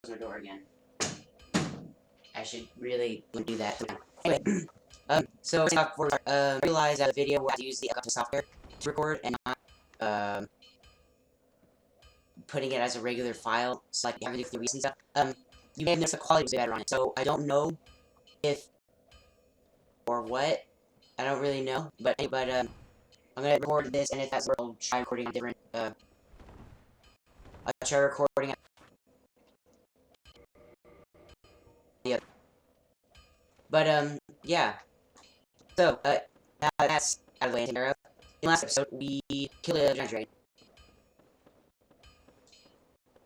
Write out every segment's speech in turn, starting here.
my door again. I should really do that. Anyway, so for realize that the video will use the software to record and not putting it as a regular file, so like having to do the recent stuff. You may have noticed the quality was better on it. So I don't know if or what. I don't really know, but I'm gonna record this, and if that's where I'll try recording a different. I'll try recording. Yeah. But yeah. So now that's out of the way. In the last episode, we killed a giant dragon.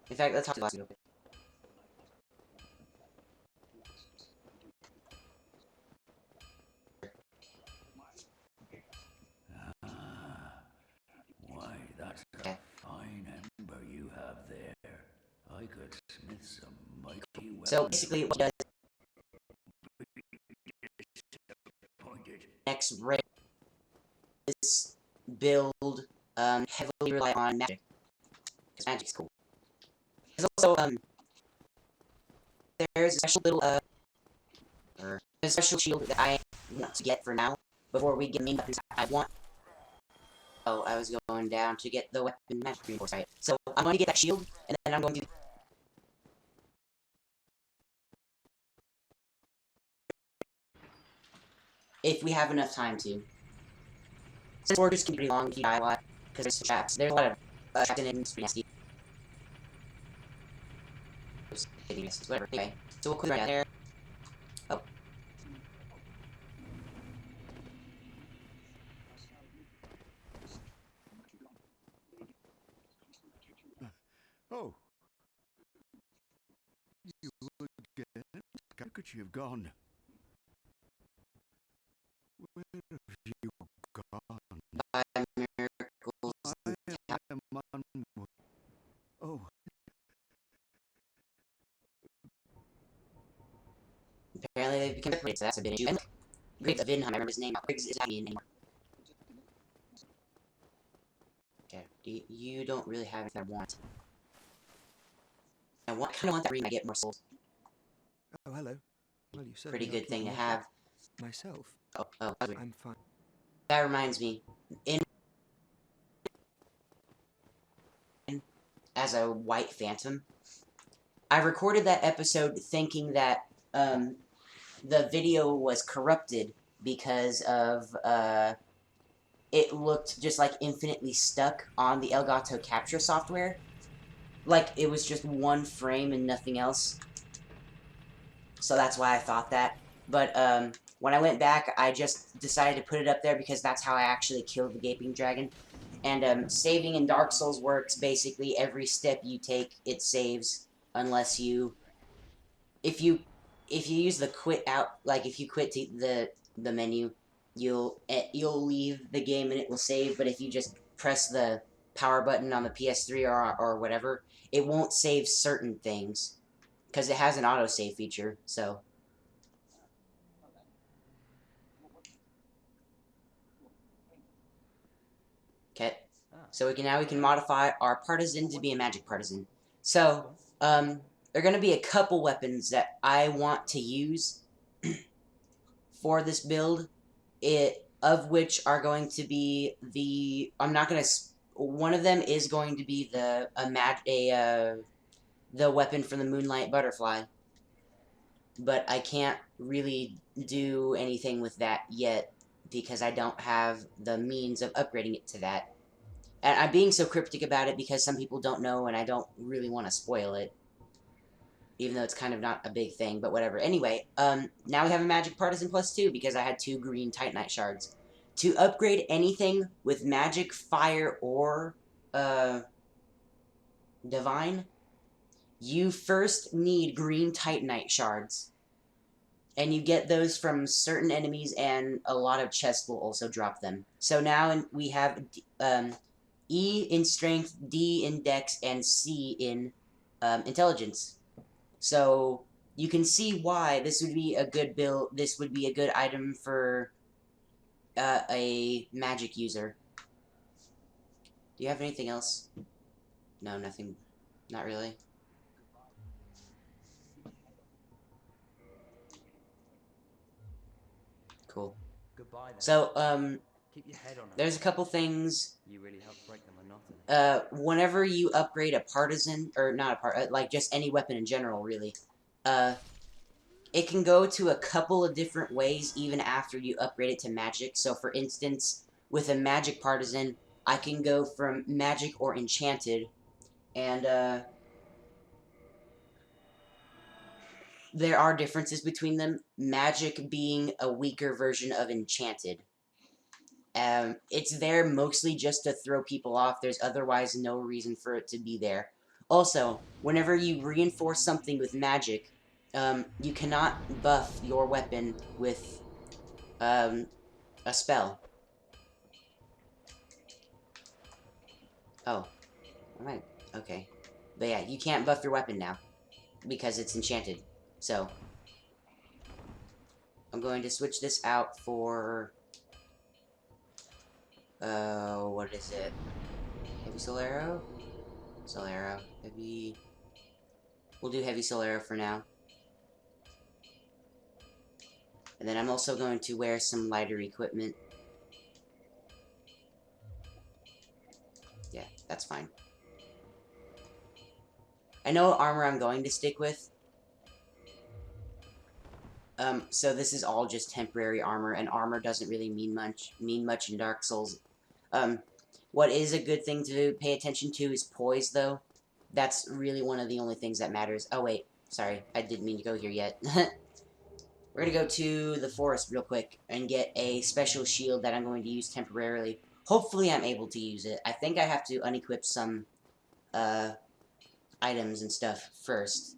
In fact, let's talk to the last one. Why, that's a fine ember you have there. I could smith some mighty weapons. So basically, what does next raid is build heavily rely on magic, because magic's cool. There's also there's a special little there's a special shield that I want to get for now before we get main weapons. I want. Oh, I was going down to get the weapon magic reinforced. Right. So I'm going to get that shield, and then I'm going to. If we have enough time to. Since orders can be pretty long if you die a lot, because there's traps. There's a lot of traps in it, and it's pretty nasty. Whatever. Anyway, so we'll clear right there. Oh. Oh. You again? How could you have gone? Where have you gone? By miracles. I am Oh. Apparently they've become separated, so that's a bit issue. And Griggs of Vinheim, I remember his name now. Griggs is not anymore. Okay, you don't really have anything I want. I kind of want that ring. I get more souls. Oh, hello. Well, you Pretty good thing to have. Myself. Oh, I'm fine. that reminds me. As a white phantom, I recorded that episode thinking that the video was corrupted because of it looked just like infinitely stuck on the Elgato capture software. Like it was just one frame and nothing else. So that's why I thought that. But when I went back, I just decided to put it up there because that's how I actually killed the Gaping Dragon. And saving in Dark Souls works basically every step you take, it saves, unless you, if you use the quit out, like if you quit the menu, you'll leave the game and it will save. But if you just press the power button on the PS3 or whatever, it won't save certain things because it has an autosave feature. So. Okay, so we can modify our partisan to be a magic partisan. So, there are going to be a couple weapons that I want to use for this build, of which are going to be one of them is going to be the weapon from the Moonlight Butterfly, but I can't really do anything with that yet because I don't have the means of upgrading it to that. And I'm being so cryptic about it because some people don't know and I don't really want to spoil it. Even though it's kind of not a big thing, but whatever. Anyway, now we have a Magic Partisan +2 because I had 2 green Titanite shards. To upgrade anything with Magic, Fire, or Divine, you first need green Titanite shards. And you get those from certain enemies, and a lot of chests will also drop them. So now we have E in Strength, D in Dex, and C in Intelligence. So you can see why this would be a good build. This would be a good item for a magic user. Do you have anything else? No, nothing. Not really. Goodbye then. So, Keep your head on it. there's a couple things. You really helped break the monotony. Whenever you upgrade a partisan, or not a part, like just any weapon in general, really, it can go to a couple of different ways even after you upgrade it to magic. So, for instance, with a magic partisan, I can go from magic or enchanted, and, there are differences between them, magic being a weaker version of enchanted. It's there mostly just to throw people off. There's otherwise no reason for it to be there. Also, whenever you reinforce something with magic, you cannot buff your weapon with a spell. Oh. Alright. Okay. But yeah, you can't buff your weapon now because it's enchanted. So, I'm going to switch this out for... what is it? Heavy Soul Arrow? Soul Arrow. Heavy... We'll do Heavy Soul Arrow for now. And then I'm also going to wear some lighter equipment. Yeah, that's fine. I know what armor I'm going to stick with. So this is all just temporary armor, and armor doesn't really mean much in Dark Souls. What is a good thing to pay attention to is poise, though. That's really one of the only things that matters. Oh, wait. Sorry. I didn't mean to go here yet. We're gonna go to the forest real quick and get a special shield that I'm going to use temporarily. Hopefully I'm able to use it. I think I have to unequip some, items and stuff first.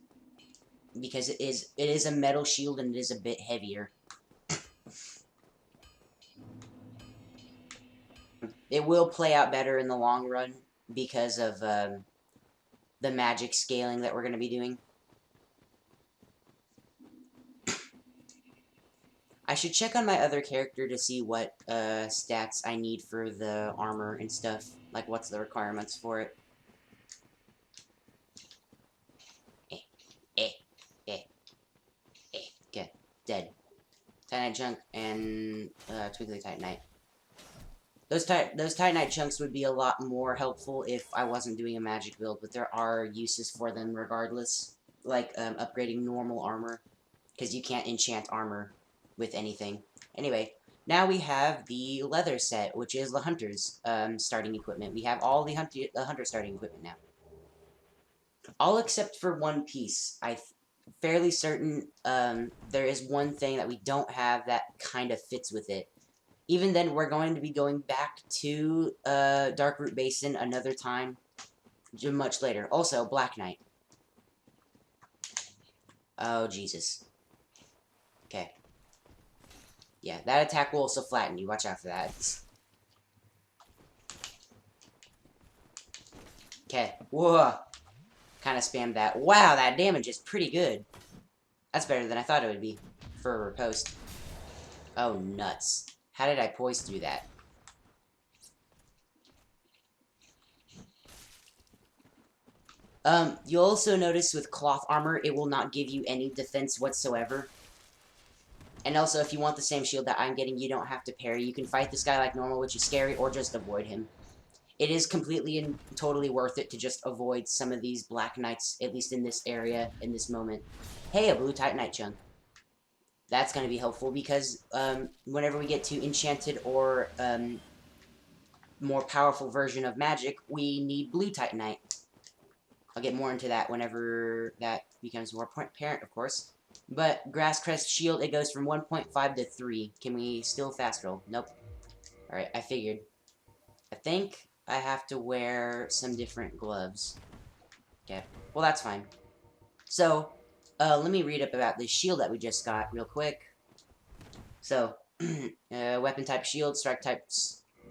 Because it is a metal shield and it is a bit heavier. It will play out better in the long run because of the magic scaling that we're going to be doing. I should check on my other character to see what stats I need for the armor and stuff. Like, what's the requirements for it. Okay, dead. Titanite chunk and Twiggly Titanite. Those Titanite chunks would be a lot more helpful if I wasn't doing a magic build, but there are uses for them regardless. Like upgrading normal armor, because you can't enchant armor with anything. Anyway, now we have the leather set, which is the hunter's starting equipment. We have all the hunter starting equipment now. All except for one piece. I'm fairly certain there is one thing that we don't have that kind of fits with it. Even then, we're going to be going back to Darkroot Basin another time, much later. Also, Black Knight. Oh, Jesus. Okay. Yeah, that attack will also flatten you. Watch out for that. Okay. Whoa. Kind of spammed that. Wow, that damage is pretty good. That's better than I thought it would be for a riposte. Oh, nuts. How did I poise through that? You'll also notice with cloth armor, it will not give you any defense whatsoever. And also, if you want the same shield that I'm getting, you don't have to parry. You can fight this guy like normal, which is scary, or just avoid him. It is completely and totally worth it to just avoid some of these Black Knights, at least in this area, in this moment. Hey, a blue Titanite chunk. That's going to be helpful because whenever we get to enchanted or more powerful version of magic, we need blue Titanite. I'll get more into that whenever that becomes more apparent, of course. But Grass Crest Shield, it goes from 1.5 to 3. Can we still fast roll? Nope. Alright, I figured. I think I have to wear some different gloves. Okay, well that's fine. So, let me read up about this shield that we just got real quick. So, weapon type shield, strike type,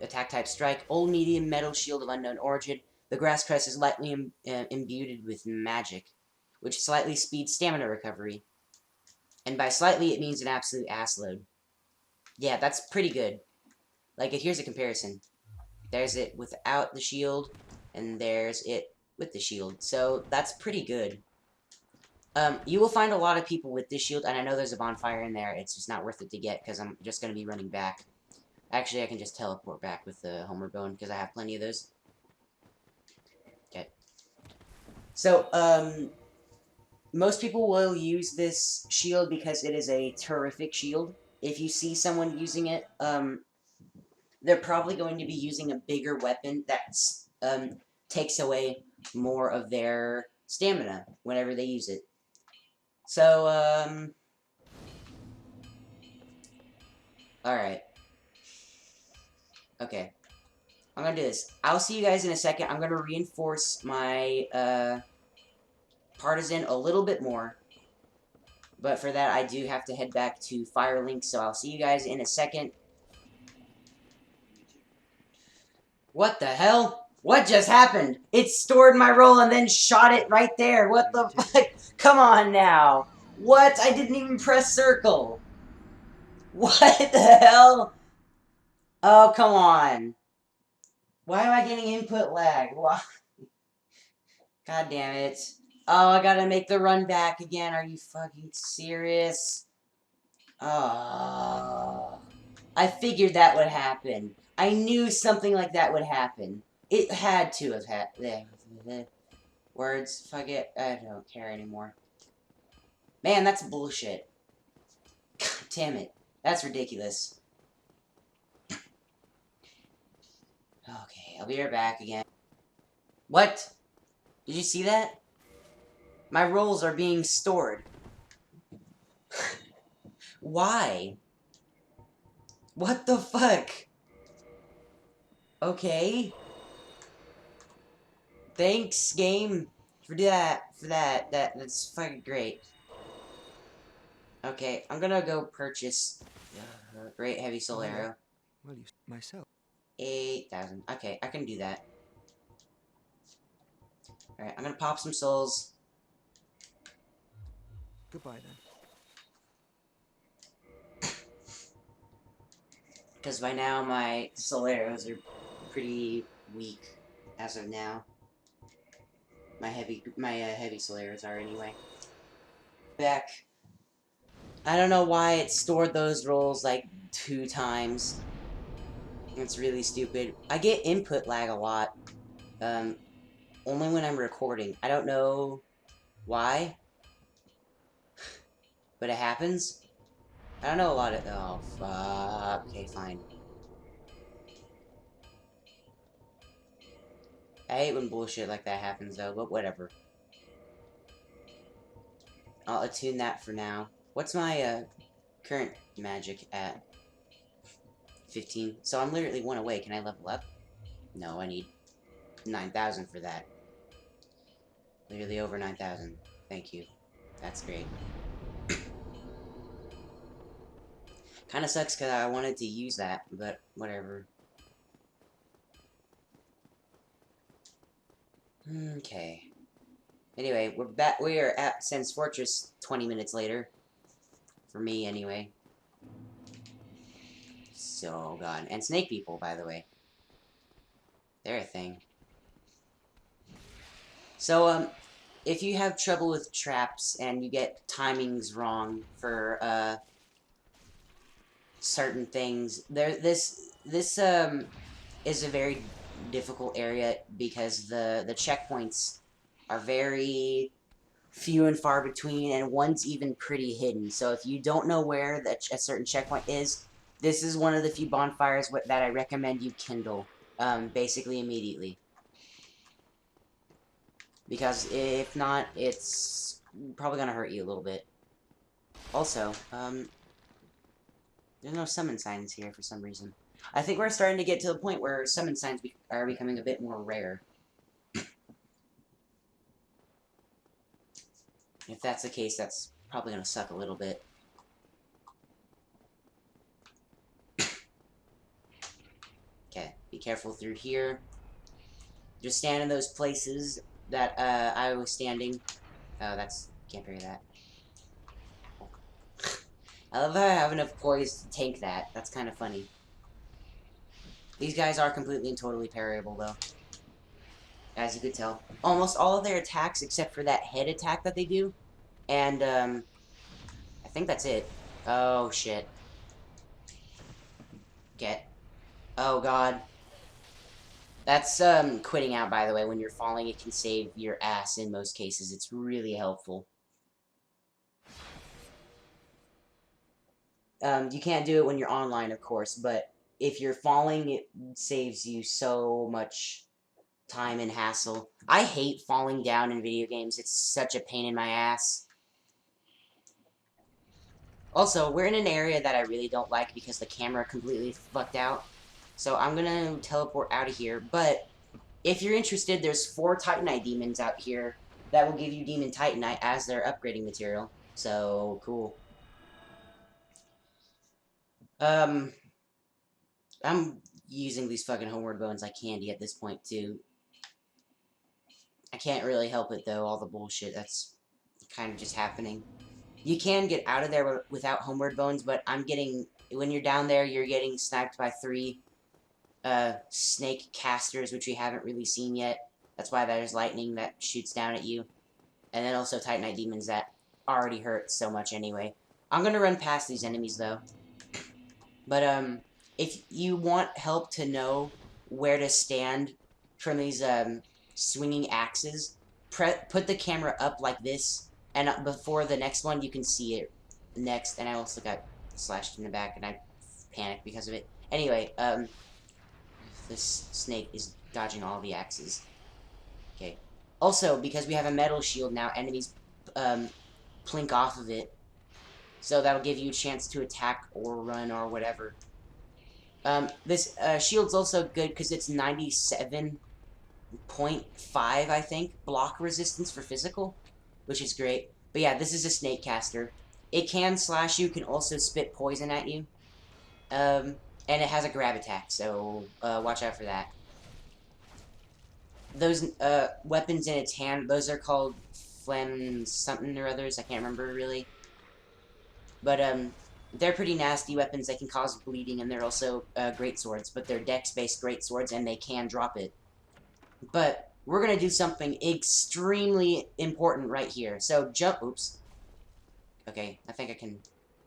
attack type strike, old medium metal shield of unknown origin. The Grass Crest is lightly imbued with magic, which slightly speeds stamina recovery. And by slightly, it means an absolute ass load. Yeah, that's pretty good. Like, here's a comparison. There's it without the shield, and there's it with the shield. So, that's pretty good. You will find a lot of people with this shield, and I know there's a bonfire in there. It's just not worth it to get, because I'm just going to be running back. Actually, I can just teleport back with the Homer Bone, because I have plenty of those. Okay. So, most people will use this shield because it is a terrific shield. If you see someone using it, they're probably going to be using a bigger weapon that takes away more of their stamina whenever they use it. So, alright. Okay. I'm gonna do this. I'll see you guys in a second. I'm gonna reinforce my, partisan a little bit more. But for that, I do have to head back to Firelink, so I'll see you guys in a second. What the hell? What just happened? It stored my roll and then shot it right there. What the fuck? Come on now. What? I didn't even press circle. What the hell? Oh, come on. Why am I getting input lag? Why? God damn it. Oh, I gotta make the run back again. Are you fucking serious? Oh. I figured that would happen. I knew something like that would happen. It had to have happened. Words, fuck it. I don't care anymore. Man, that's bullshit. God damn it. That's ridiculous. Okay, I'll be right back again. What? Did you see that? My rolls are being stored. Why? What the fuck? Okay. Thanks, game, for that. That's fucking great. Okay, I'm gonna go purchase great heavy soul arrow. Well, you myself. 8,000. Okay, I can do that. Alright, I'm gonna pop some souls. Goodbye then. Because by now my soul arrows are pretty weak as of now. My heavy soul arrows are anyway. Back. I don't know why it stored those rolls like 2 times. It's really stupid. I get input lag a lot. Only when I'm recording. I don't know why, but it happens. I don't know a lot of. Oh fuck. Okay, fine. I hate when bullshit like that happens though, but whatever. I'll attune that for now. What's my current magic at? 15. So I'm literally 1 away. Can I level up? No, I need 9,000 for that. Literally over 9,000. Thank you. That's great. Kinda sucks because I wanted to use that, but whatever. Okay. Anyway, we're back. We are at Sen's Fortress 20 minutes later. For me, anyway. So god. And snake people, by the way. They're a thing. So, if you have trouble with traps and you get timings wrong for, certain things, this is a very difficult area because the checkpoints are very few and far between, and one's even pretty hidden. So if you don't know where a certain checkpoint is, this is one of the few bonfires that I recommend you kindle, basically immediately. Because if not, it's probably gonna hurt you a little bit. Also, there's no summon signs here for some reason. I think we're starting to get to the point where summon signs are becoming a bit more rare. If that's the case, that's probably gonna suck a little bit. Okay, be careful through here. Just stand in those places that I was standing. Oh, can't parry that. I love how I have enough poise to tank that. That's kind of funny. These guys are completely and totally parryable, though. As you could tell. Almost all of their attacks, except for that head attack that they do, And, I think that's it. Oh, shit. Get. Oh, God. That's, quitting out, by the way. When you're falling, it can save your ass in most cases. It's really helpful. You can't do it when you're online, of course, but if you're falling, it saves you so much time and hassle. I hate falling down in video games. It's such a pain in my ass. Also, we're in an area that I really don't like because the camera completely fucked out. So I'm gonna teleport out of here, but if you're interested, there's 4 Titanite demons out here that will give you Demon Titanite as their upgrading material. So, cool. I'm using these fucking homeward bones like candy at this point, too. I can't really help it, though, all the bullshit that's kind of just happening. You can get out of there without homeward bones, but I'm getting... When you're down there, you're getting sniped by 3 snake casters, which we haven't really seen yet. That's why there's lightning that shoots down at you. And then also Titanite demons that already hurt so much anyway. I'm gonna run past these enemies, though. But, if you want help to know where to stand from these, swinging axes, put the camera up like this, and before the next one, you can see it next. And I also got slashed in the back, and I panicked because of it. Anyway, this snake is dodging all the axes. Okay. Also, because we have a metal shield now, enemies, plink off of it. So that'll give you a chance to attack or run or whatever. This shield's also good because it's 97.5, I think, block resistance for physical, which is great. But yeah, this is a snake caster. It can slash you, can also spit poison at you. And it has a grab attack, so watch out for that. Those weapons in its hand, those are called phlegm something or others, I can't remember really. But they're pretty nasty weapons. They can cause bleeding, and they're also great swords. But they're dex-based great swords, and they can drop it. But we're gonna do something extremely important right here. So jump. Oops. Okay, I think I can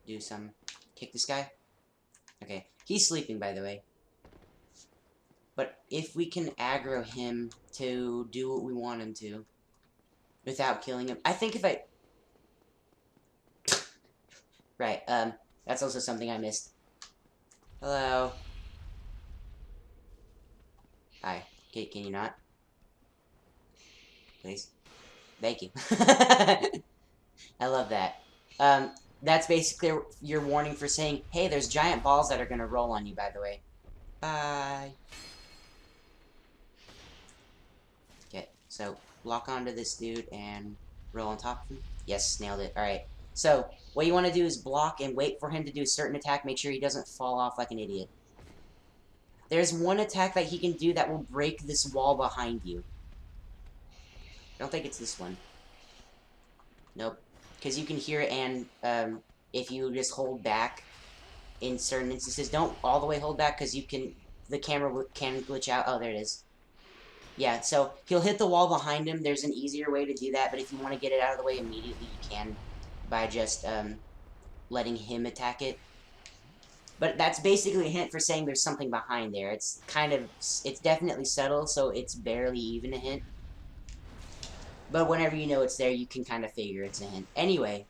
do some. Kick this guy. Okay, he's sleeping, by the way. But if we can aggro him to do what we want him to, without killing him, I think if I. Right, that's also something I missed. Hello. Hi. Can you not? Please? Thank you. I love that. That's basically your warning for saying, hey, there's giant balls that are gonna roll on you, by the way. Bye. Okay, so lock onto this dude and roll on top of him. Yes, nailed it. Alright. So, what you want to do is block and wait for him to do a certain attack. Make sure he doesn't fall off like an idiot. There's one attack that he can do that will break this wall behind you. I don't think it's this one. Nope. Because you can hear it, and if you just hold back in certain instances, don't all the way hold back, because you can, the camera can glitch out. Oh, there it is. Yeah, so he'll hit the wall behind him. There's an easier way to do that, but if you want to get it out of the way immediately, you can by just letting him attack it. But that's basically a hint for saying there's something behind there. It's kind of, it's definitely subtle, so it's barely even a hint. But whenever you know it's there, you can kind of figure it's a hint. Anyway,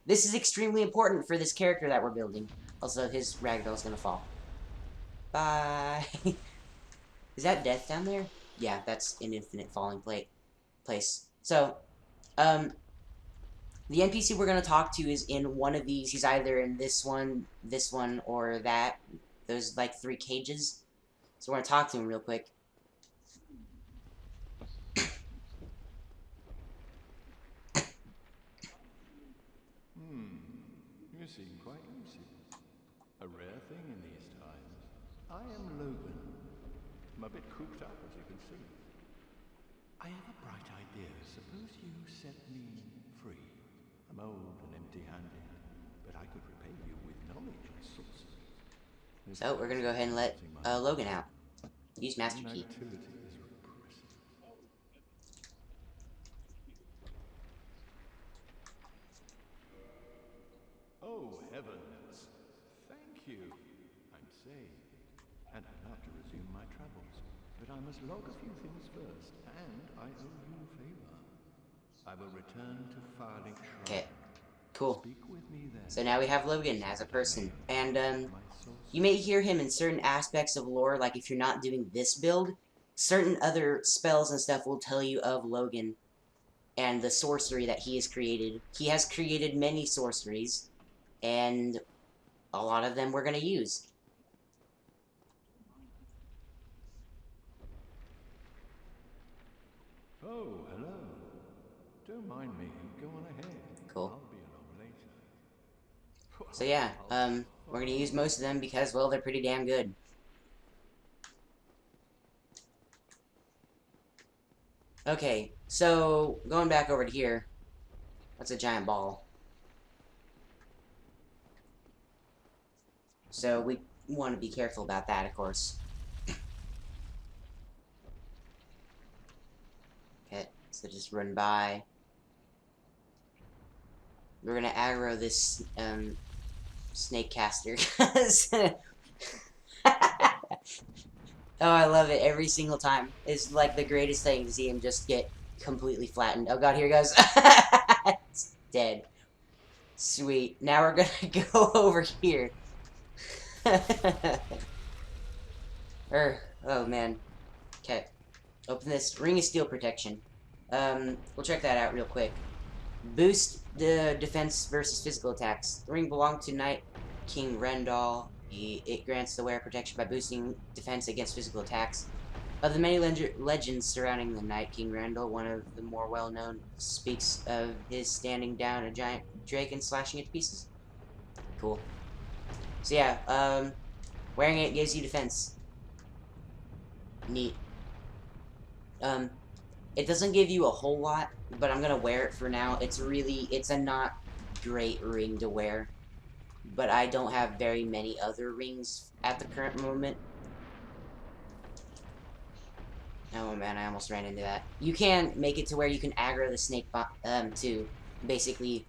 this is extremely important for this character that we're building. Also, his ragdoll's gonna fall. Bye! Is that death down there? Yeah, that's an infinite falling place. So, the NPC we're going to talk to is in one of these. He's either in this one, or that. There's like 3 cages. So we're going to talk to him real quick. You seem quite easy. A rare thing in these times. I am Logan. I'm a bit cooped up, as you can see. I have a bright idea. Suppose you set me free. I'm old and empty-handed, but I could repay you with knowledge and sorcery. So we're gonna go ahead and let Logan out. Use Master Key. heavens! Thank you. I'm saved, and I'd love to resume my travels, but I must log a few things first, and I owe you a favor. I will return to Firelink Shrine. Okay, cool. Speak with me then. So now we have Logan as a person, and you may hear him in certain aspects of lore, like if you're not doing this build, certain other spells and stuff will tell you of Logan and the sorcery that he has created. He has created many sorceries, and a lot of them we're going to use. Oh, hello. Don't mind me. Go on ahead. Cool. I'll be along later. So yeah, we're going to use most of them because, well, they're pretty damn good. Okay, so going back over to here, that's a giant ball. So we want to be careful about that, of course. Okay, so just run by. We're gonna aggro this snake caster. Oh, I love it every single time. It's like the greatest thing to see him just get completely flattened. Oh god, here he goes. It's dead. Sweet. Now we're gonna go over here. Oh man. Okay. Open this. Ring of Steel Protection. We'll check that out real quick. Boost the defense versus physical attacks. The ring belonged to Knight King Rendall. It grants the wearer protection by boosting defense against physical attacks. Of the many legends surrounding the Knight King Rendall, one of the more well-known speaks of his standing down a giant drake and slashing it to pieces. Cool. So yeah, wearing it gives you defense. Neat. It doesn't give you a whole lot, but I'm gonna wear it for now. It's a not great ring to wear. But I don't have very many other rings at the current moment. Oh man, I almost ran into that. You can make it to where you can aggro the snake to basically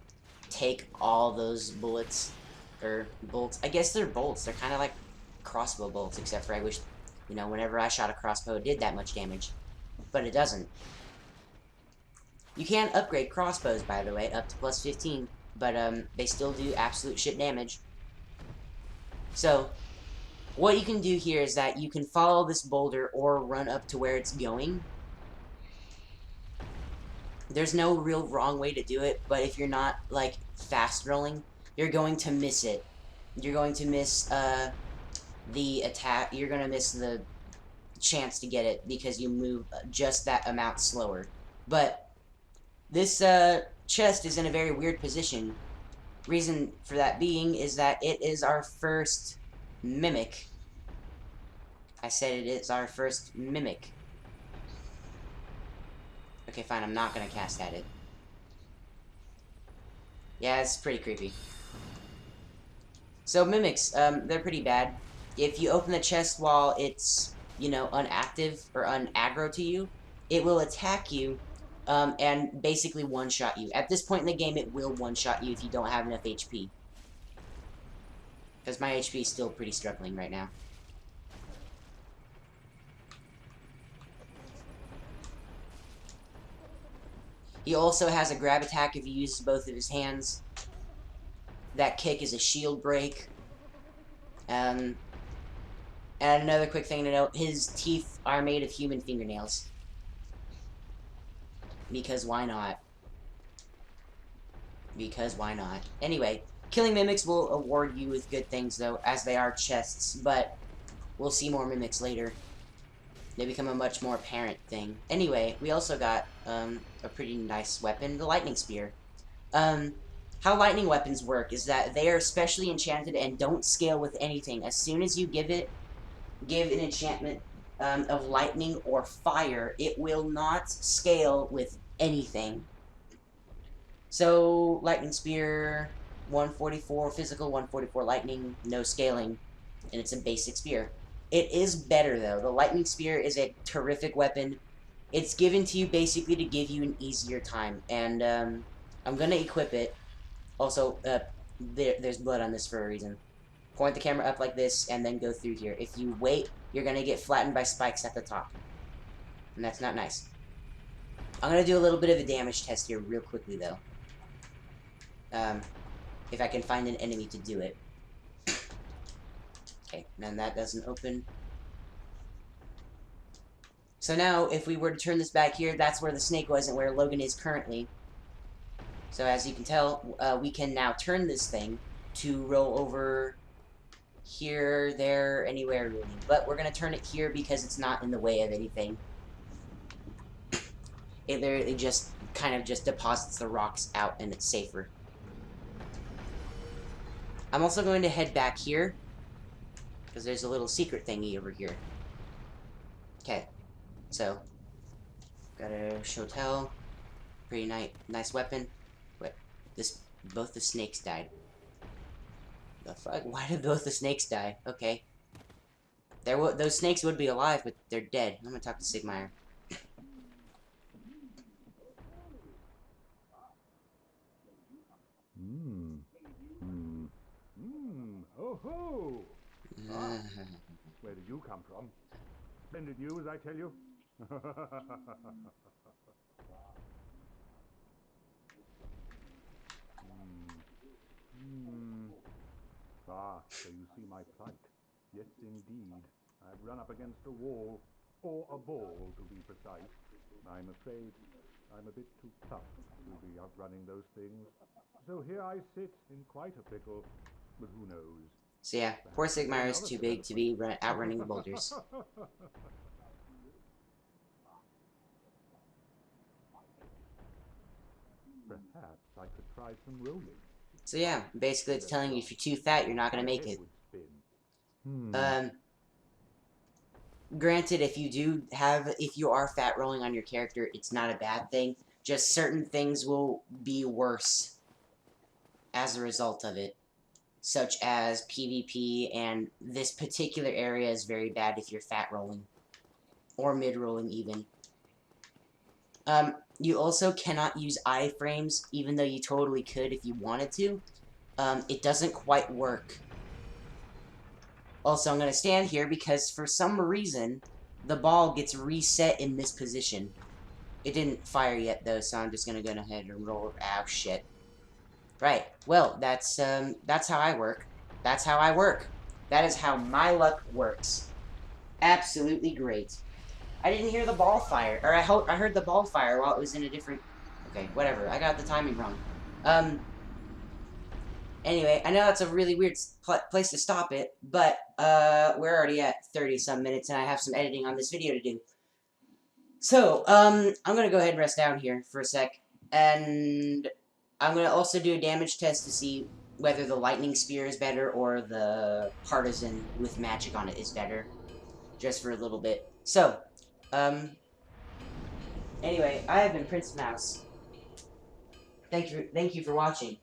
take all those bullets, or bolts. I guess they're bolts. They're kind of like crossbow bolts, except for I wish, you know, whenever I shot a crossbow, it did that much damage. But it doesn't. You can upgrade crossbows, by the way, up to plus 15. But, they still do absolute shit damage. So, what you can do here is that you can follow this boulder or run up to where it's going. There's no real wrong way to do it, but if you're not, like, fast rolling, you're going to miss it. You're going to miss, the attack. You're going to miss the chance to get it because you move just that amount slower. But, this, chest is in a very weird position. Reason for that being is that it is our first mimic. I said it is our first mimic. Okay, fine, I'm not gonna cast at it. Yeah, it's pretty creepy. So mimics, they're pretty bad. If you open the chest while it's, you know, unactive or unaggro to you, it will attack you and basically one-shot you. At this point in the game, it will one-shot you if you don't have enough HP. Because my HP is still pretty struggling right now. He also has a grab attack if he uses both of his hands. That kick is a shield break. And another quick thing to note, his teeth are made of human fingernails. Because why not? Because why not? Anyway, killing mimics will award you with good things, though, as they are chests, but we'll see more mimics later. They become a much more apparent thing. Anyway, we also got a pretty nice weapon, the lightning spear. How lightning weapons work is that they are specially enchanted and don't scale with anything. As soon as you give an enchantment of lightning or fire, it will not scale with anything. So, lightning spear, 144 physical, 144 lightning, no scaling, and it's a basic spear. It is better, though. The lightning spear is a terrific weapon. It's given to you basically to give you an easier time, and I'm gonna equip it. Also, there's blood on this for a reason. Point the camera up like this, and then go through here. If you wait, you're gonna get flattened by spikes at the top. And that's not nice. I'm gonna do a little bit of a damage test here real quickly, though. If I can find an enemy to do it. Okay, and that doesn't open. So now, if we were to turn this back here, that's where the snake was and where Logan is currently. So as you can tell, we can now turn this thing to roll over here, there, anywhere really. But we're going to turn it here because it's not in the way of anything. It literally just kind of just deposits the rocks out and it's safer. I'm also going to head back here because there's a little secret thingy over here. Okay, so got a Shotel, pretty nice weapon. Wait, both the snakes died. The fuck? Why did both the snakes die? Okay, those snakes would be alive, but they're dead. I'm gonna talk to Sigmire. Oh ho! Where did you come from? Splendid news, I tell you. So you see my plight. Yes, indeed. I've run up against a wall, or a ball, to be precise. I'm afraid I'm a bit too tough to be outrunning those things. So here I sit in quite a pickle, but who knows? So yeah, poor Sigmire is too big to be outrunning the boulders. Perhaps I could try some rolling. So yeah, basically it's telling you if you're too fat, you're not gonna make it. Granted, if you are fat rolling on your character, it's not a bad thing. Just certain things will be worse as a result of it. Such as PvP, and this particular area is very bad if you're fat rolling. Or mid rolling even. You also cannot use iframes, even though you totally could if you wanted to. It doesn't quite work. Also, I'm going to stand here because for some reason, the ball gets reset in this position. It didn't fire yet, though, so I'm just going to go ahead and roll. Ow, shit. Right. Well, that's how I work. That's how I work. That is how my luck works. Absolutely great. I didn't hear the ball fire. Or I heard the ball fire while it was in a different... Okay, whatever. I got the timing wrong. Anyway, I know that's a really weird place to stop it, but, we're already at 30-some minutes, and I have some editing on this video to do. So, I'm gonna go ahead and rest down here for a sec, and I'm gonna also do a damage test to see whether the lightning spear is better or the partisan with magic on it is better, just for a little bit. So, anyway, I have been Prince Mouse. Thank you for watching.